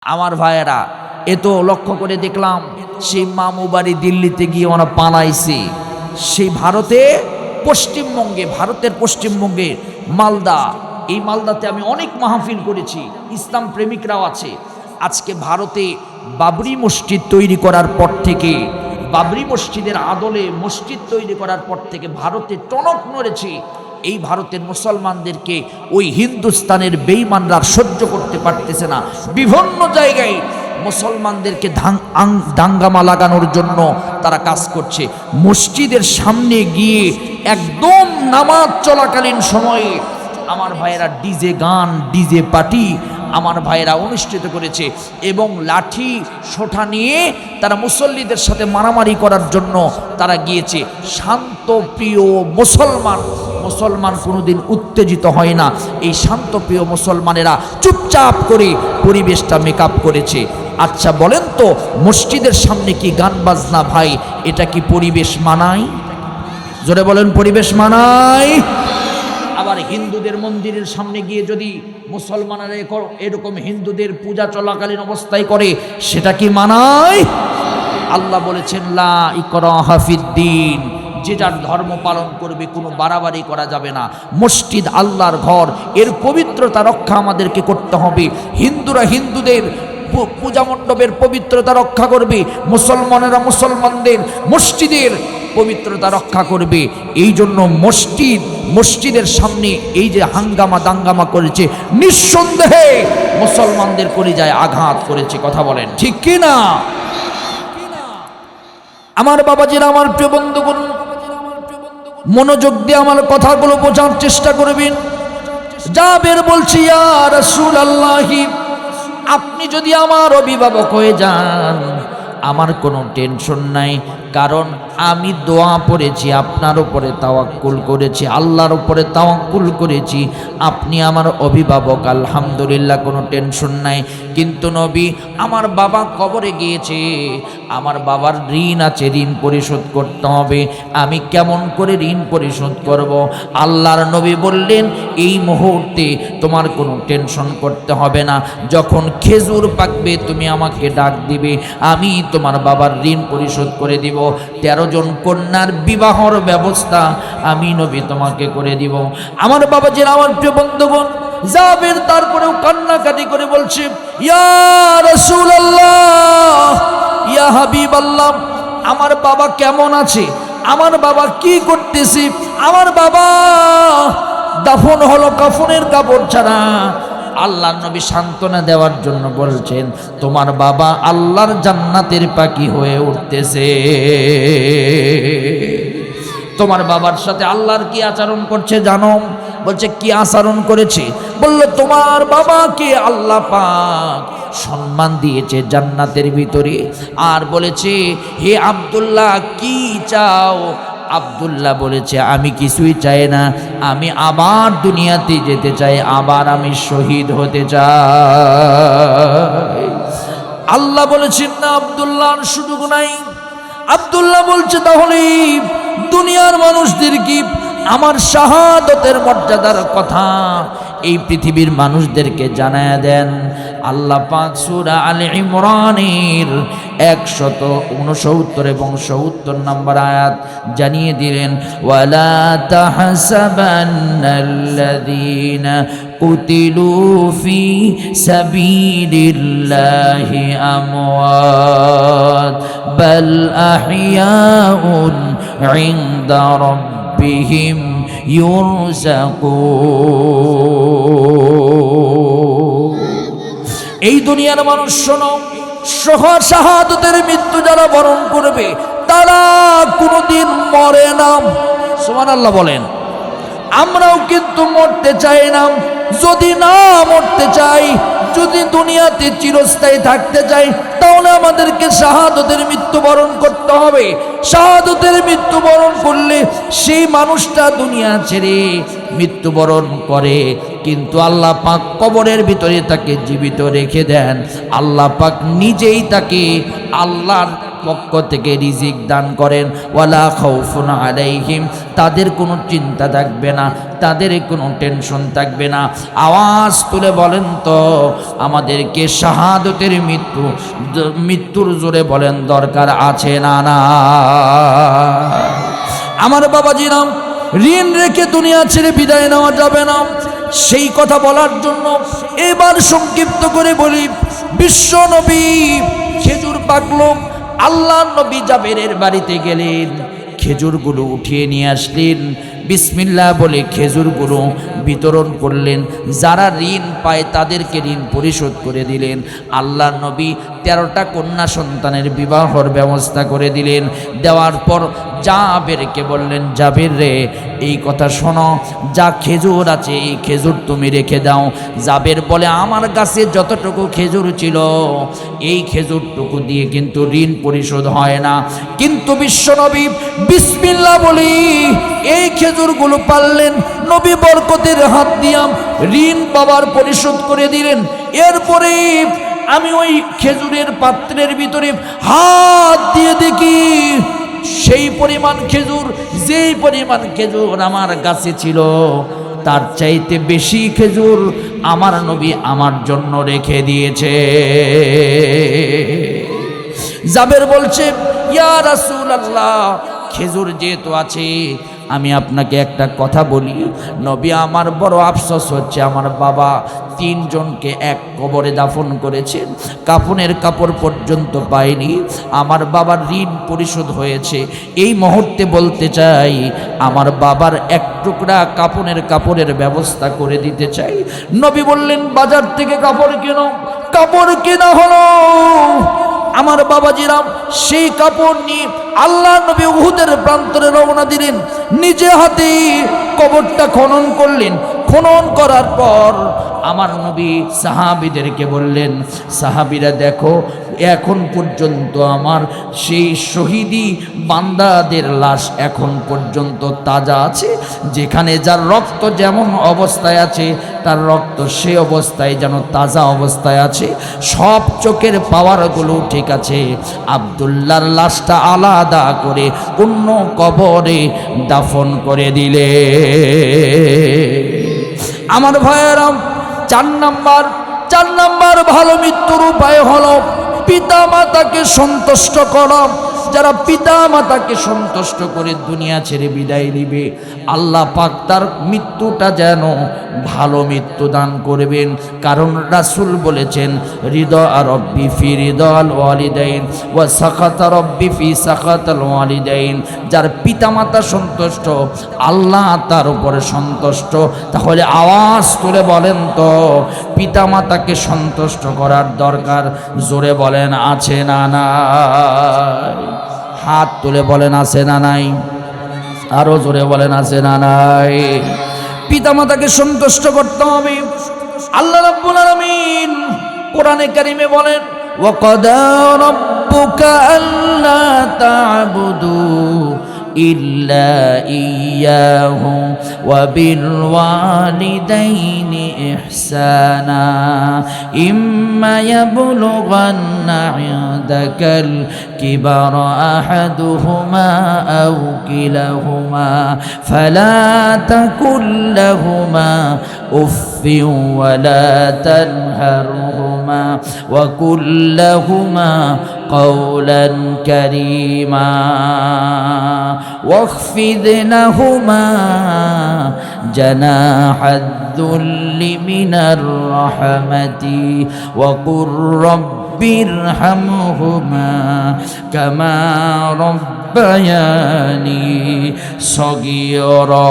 আমার ভাইয়েরা, এ তো লক্ষ্য করে দেখলাম সেই মামু বাড়ি দিল্লিতে গিয়ে ওরা পালাইছে। সেই ভারতের পশ্চিমবঙ্গে মালদা, এই মালদাতে আমি অনেক মাহফিল করেছি, ইসলাম প্রেমিকরাও আছে। আজকে ভারতে বাবরি মসজিদ তৈরি করার পর থেকে, বাবরি মসজিদের আদলে মসজিদ তৈরি করার পর থেকে ভারতে টনক নড়েছে। এই ভারতের মুসলমানদেরকে ওই হিন্দুস্তানের বেঈমানরা সহ্য করতে পারতেছে না। বিভিন্ন জায়গায় মুসলমানদেরকে দাঙ্গামা লাগানোর জন্য তারা কাজ করছে। মসজিদের সামনে গিয়ে একদম নামাজ চলাকালীন সময়ে আমার ভাইয়েরা ডিজে গান, ডিজে পার্টি আমার ভাইয়েরা অনুষ্ঠিত করেছে এবং লাঠি সোঁঠা নিয়ে তারা মুসল্লিদের সাথে মারামারি করার জন্য তারা গিয়েছে। শান্তপ্রিয় মুসলমান কোনোদিন উত্তেজিত হয় না। এই শান্তপ্রিয় মুসলমানেরা চুপচাপ করে পরিবেশটা মেকআপ করেছে। আচ্ছা বলেন তো, মসজিদের সামনে কি গান বাজনা ভাই, এটা কি পরিবেশ মানায়? জোরে বলেন, পরিবেশ মানায়? আবার হিন্দুদের মন্দিরের সামনে গিয়ে যদি মুসলমানেরা এরকম হিন্দুদের পূজা চলাকালীন অবস্থায় করে, সেটা কি মানায়? আল্লাহ বলেছেন লা ইকরাহা ফিদ্দিন, যে যার ধর্ম পালন করবে, কোনো বাড়াবাড়ি করা যাবে না। মসজিদ আল্লাহর ঘর, এর পবিত্রতা রক্ষা আমাদেরকে করতে হবে। হিন্দুরা হিন্দুদের পূজা মণ্ডপের পবিত্রতা রক্ষা করবে, মুসলমানেরা মুসলমানদের মসজিদের পবিত্রতা রক্ষা করবে। এই জন্য মসজিদের সামনে এই যে হাঙ্গামা দাঙ্গামা করেছে, নিঃসন্দেহে মুসলমানদের কলিজায় আঘাত করেছে। কথা বলেন ঠিক কি না? আমার বাবাজিরা, আমার প্রিয় বন্ধুগণ, মনোযোগ দিয়ে আমার কথাগুলো বোঝার চেষ্টা করবেন। জাবের বলছি, ইয়া রাসূলুল্লাহি, আপনি যদি আমার অভিভাবক হয়ে যান আমার কোনো টেনশন নাই, কারণ আমি দোয়া পড়েছি, আপনার উপরে তাওয়াক্কুল করেছি, আল্লাহর উপরে তাওয়াক্কুল করেছি। আপনি আমার অভিভাবক, আলহামদুলিল্লাহ, কোনো টেনশন নাই। কিন্তু নবী, আমার বাবা কবরে গিয়েছে, আমার বাবার ঋণ আছে, ঋণ পরিশোধ করতে হবে। আমি কেমন করে ঋণ পরিশোধ করব? আল্লাহর নবী বললেন, এই মুহূর্তে তোমার কোনো টেনশন করতে হবে না। যখন খেজুর পাকবে তুমি আমাকে ডাক দিবে, আমি তোমার বাবার ঋণ পরিশোধ করে দিব। 13 জন কন্যার বিবাহর ব্যবস্থা আমি নবী তোমাকে করে দিব। আমার বাবাজির, আমার প্রিয় বন্ধুগণ, জাবের তারপরেও কান্নাকাটি করে বলছে, ইয়া রাসূলুল্লাহ, ইয়া হাবিবাল্লাহ, আমার বাবা কেমন আছে? আমার বাবা কি করতেছে? আমার বাবা দাফন হলো কাফনের কাপড় ছাড়া। আল্লাহর নবী সান্ত্বনা দেওয়ার জন্য বলছেন, তোমার বাবা আল্লাহর জান্নাতের পাখি হয়ে উঠতেছে। তোমার বাবার সাথে আল্লাহর কি আচরণ করছে জানো? বলছে, কি আচরণ করেছে? বলল, তোমার বাবাকে আল্লাহ পাক সম্মান দিয়েছে জান্নাতের ভিতরে। আর বলেছে, হে আব্দুল্লাহ, কি চাও? আব্দুল্লাহ বলেছে, আমি কিছুই চাই না, আমি আবার দুনিয়াতে যেতে চাই, আবার আমি শহীদ হতে চাই। আল্লাহ বলেছেন, না, আব্দুল্লাহর সুযোগ নাই। আব্দুল্লাহ বলছে, তাহলে দুনিয়ার মানুষদের কি আমার শাহাদতের মর্যাদার কথা এই পৃথিবীর মানুষদেরকে জানায়া দেন। আল্লাহ পাক সূরা আলে ইমরানের 169 এবং 70 নম্বর আয়াত জানিয়ে দিলেন, ওয়ালা তাহসাবান্নাল্লাযীনা কুতিলু ফি সাবিলিল্লাহি আমওয়াত বাল আহইয়াউন ইনদা রাব্বিহিম ইউরযাকুন। এই দুনিয়ার মানুষ শোনো, শাহাদাতের মৃত্যু যারা বরণ করবে তারা কোনোদিন মরে না। সুবহানাল্লাহ বলেন। আমরাও কিন্তু মরতে চাই না। যদি না মরতে চাই, যদি দুনিয়াতে চিরস্থায়ী থাকতে চাই, তাহলে আমাদেরকে শাহাদাতের মৃত্যুবরণ করতে হবে। শাহাদাতের মৃত্যুবরণ করলে সেই মানুষটা দুনিয়া ছেড়ে মৃত্যুবরণ করে, কিন্তু আল্লাহ পাক কবরের ভিতরে তাকে জীবিত রেখে দেন। আল্লাহ পাক নিজেই তাকে আল্লাহর পক্ষ থেকে রিজিক দান করেন। ওয়ালা খাউফুন আলাইহিম, তাদের কোনো চিন্তা থাকবে না, তাদের কোনো টেনশন থাকবে না। আওয়াজ তুলে বলেন তো আমাদেরকে শাহাদতের মৃত্যুর জোরে বলেন দরকার আছে না না? আমার বাবাজিরাম, ঋণ রেখে দুনিয়া ছেড়ে বিদায় নেওয়া যাবে না। সেই কথা বলার জন্য এবার সংক্ষিপ্ত করে বলি, বিশ্ব নবী খেজুর পাকলো, আল্লাহ নবী জাবেরের বাড়িতে গেলেন, খেজুরগুলো উঠিয়ে নিয়ে আসলেন, বিসমিল্লাহ বলে খেজুরগুলো বিতরণ করলেন। যারা ঋণ পায় তাদেরকে ঋণ পরিশোধ করে দিলেন। আল্লাহ নবী 13টা কন্যা সন্তানের বিবাহর ব্যবস্থা করে দিলেন। দেওয়ার পর জাবেরকে বললেন, জাবের রে, এই কথা শোনো, যা খেজুর আছে এই খেজুর তুমি রেখে দাও। জাবের বলে, আমার কাছে যতটুকু খেজুর ছিল এই খেজুরটুকু দিয়ে কিন্তু ঋণ পরিশোধ হয় না। কিন্তু বিশ্বনবী বিসমিল্লাহ বলি এই খেজুরগুলো পারলেন, নবী বরকতের হাত দিয়া ঋণ বাবার পরিশোধ করে দিলেন। এরপরে আমি ওই খেজুরের পাত্রের ভিতরে হাত দিয়ে দেখি সেই পরিমাণ খেজুর, যেই পরিমাণ খেজুর আমার কাছে ছিল তার চাইতে বেশি খেজুর আমার নবী আমার জন্য রেখে দিয়েছে। জাবের বলছে, ইয়া রাসূলুল্লাহ, খেজুর যেহেতু আছে আমি আপনাকে একটা কথা বলি, নবী আমার বড় আফসোস হচ্ছে, আমার বাবা 3 জনকে এক কবরে দাফন করেছেন, কাফনের কাপড় পর্যন্ত পায়নি, আমার বাবার ঋণ পরিশোধ হয়েছে। এই মুহূর্তে বলতে চাই আমার বাবার এক টুকরা কাপড়ের ব্যবস্থা করে দিতে চাই। নবী বললেন, বাজার থেকে কাপড় কেনো। কাপড় কেনা হলো। আমার বাবাজিরাম সেই কাপড় নিয়ে আল্লাহ নবী উহুদের প্রান্তরে রওনা দিলেন। নিজে হাতে কবরটা খনন করলেন। খনন করার পর আমার নবী সাহাবীদেরকে বললেন, সাহাবীরা দেখো, এখন পর্যন্ত আমার সেই শহীদি বান্দাদের লাশ এখন পর্যন্ত তাজা আছে। যেখানে যার রক্ত যেমন অবস্থায় আছে তার রক্ত সে অবস্থায় যেন তাজা অবস্থায় আছে, সব চোখের পাওয়ারগুলো ঠিক আছে। আব্দুল্লাহর লাশটা আলাদা করে অন্য কবরে দাফন করে দিলে। আমার ভাইয়েরাম, 4 নাম্বার ভালো মৃত্যুর উপায় হলো পিতা মাতাকে সন্তুষ্ট করা। যারা পিতা মাতাকে সন্তুষ্ট করে দুনিয়া ছেড়ে বিদায় নিবে, আল্লাহ পাক তার মৃত্যুটা যেন ভালো মৃত্যু দান করবেন। কারণ রাসূল বলেছেন, রিদা রব্বি ফি রিদাল ওয়ালিদাইন ওয়া সাখাতা রব্বি ফি সাখাতাল ওয়ালিদাইন। যার পিতা মাতা সন্তুষ্ট, আল্লাহ তার উপরে সন্তুষ্ট। তাহলে আওয়াজ তুলে বলেন তো পিতা মাতাকে সন্তুষ্ট করার দরকার জোরে বলেন আছে না নাই? হাত তুলে বলেন আছে না নাই? আরো জোরে বলেন আছে না নাই? পিতা মাতাকে সন্তুষ্ট করতে হবে। আল্লাহ রাব্বুল আলামিন কোরআনে কারিমে বলেন, ওয়াকাদা রাব্বুকা আল্লা তা'বুদু ইল্লা ইয়াহু ওয়া বিল ওয়ালিদাইনি ইহসানা ইম্মা ইয়াবলুগান্না ইনদাকাল কিবারা আহাদুহুমা আও কিলাহুমা ফালা তাকুল লাহুমা উফফিন ওয়া লা তানহারহুমা ওয়া কুল লাহুমা قولا كريما واخفض لهما جناح الذل من الرحمة وقل رب ارحمهما كما ربياني صغيرا।